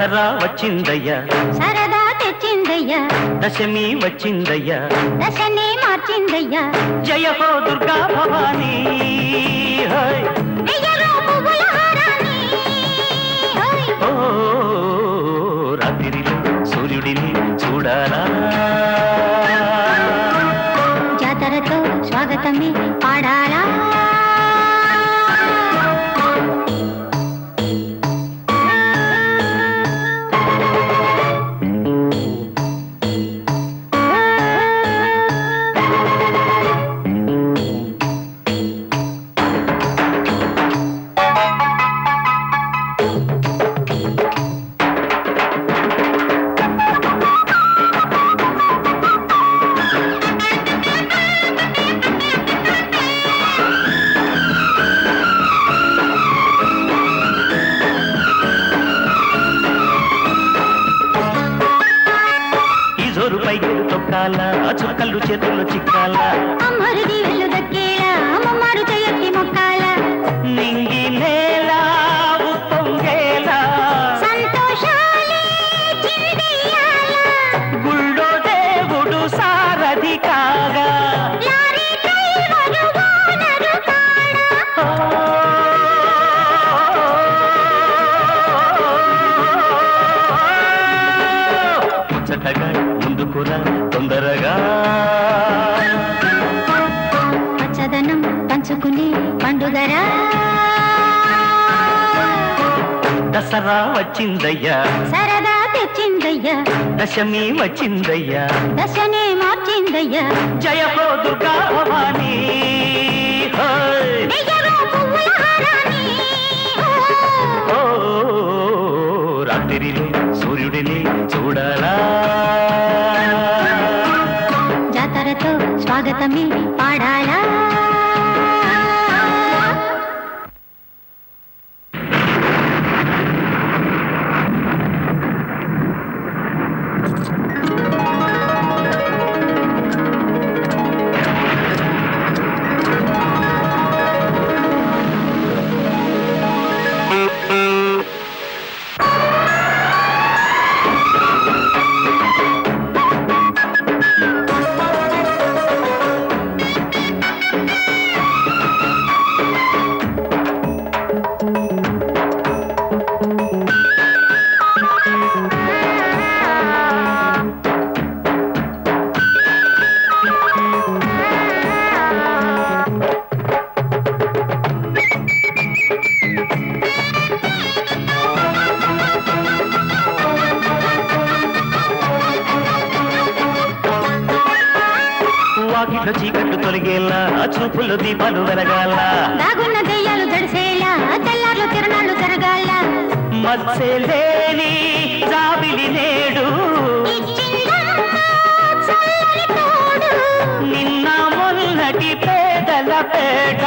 దసరా వచ్చిందయ్యా, సరదా తెచ్చిందయ్యా, దశమి వచ్చిందయ్యా, దశనే మార్చిందయ్యా. జయ హో దుర్గా భవానీ. ఓ రాత్రిలో సూర్యుడిని చూడాలా, జాతరతో స్వాగతమే పాడాలా. తొక్కాలా, చుక్కలు చేతులు చిక్కాలా, అమ్మరిది వెళ్ళు దక్కేలా, అమ్మమ్మారు చెయ్యెత్తి మొక్కాలా, నింగి నేలా ఉప్పొంగేలా, సంతోషాలే చిందెయ్యాలా, గుళ్ళో దేవుడు సారథి కాగా, లారీ డ్రైవరు వానరు కాడా. ముచ్చటగా ముందుకురా తొందరగా, పచ్చదనం పంచుకునే పండుగరా. దసరా వచ్చిందయ్యా, సరదా తెచ్చిందయ్యా, దశమి వచ్చిందయ్యా, దశనే మార్చిందయ్యా. జయ హో దుర్గా భవానీ. వెయ్యరో పువ్వుల హారాన్ని. ఓ రాత్రిలో సూర్యుడిని చూడాలా, జాతరతో స్వాగతమే పాడాలా. వాకిట్లో చీకట్లు తొలగేలా, చూపుల్లో దీపాలు వెలగాల, దాగున్న దెయ్యాలు జడిసేలా, తెల్లార్లు తిరణాలు జరగాల, మత్స్యలేని జాబిలి నేడు, నిన్న మొన్నటి పేదల పేట,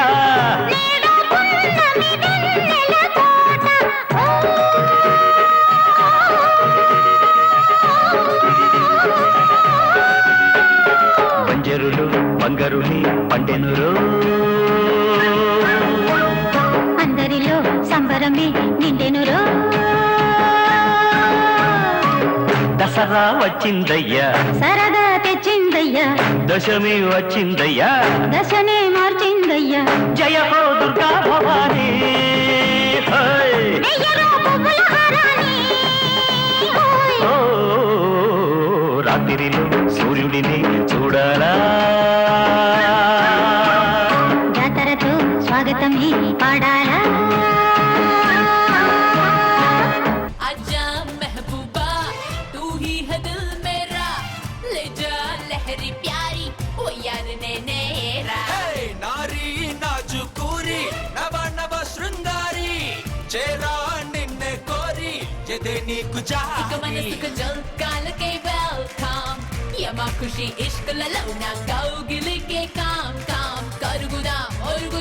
బంజరులు బంగరుని పండెనురు, అందరిలో సంబరమే నిండెనురో. దసరా వచ్చిందయ్యా, సరదా తెచ్చిందయ్యా, దశమి వచ్చిందయ్యా, దశనే మార్చిందయ్యా. జయ హో దుర్గా భవానీ. వెయ్యరో పువ్వుల హారాన్ని. ఓ రాత్రిలో సూర్యుడిని చూడాలా, జాతరతో స్వాగతమే పాడాలా. आजा महबूबा तू ही है दिल मेरा, ले जा लहरी प्यारी ओ यार ने नेरा. नारी नाजुकूरी नव नव शृंगारी, चेहरा निन्ने कोरी ये నీకు ఇక మనసుకు జల్కాలకే వెల్కమ్, యమా ఖుషి ఇష్క్ లలో నా కౌగిలికే కామ్ కామ్, కరుగుదాం ఒరుగుదాం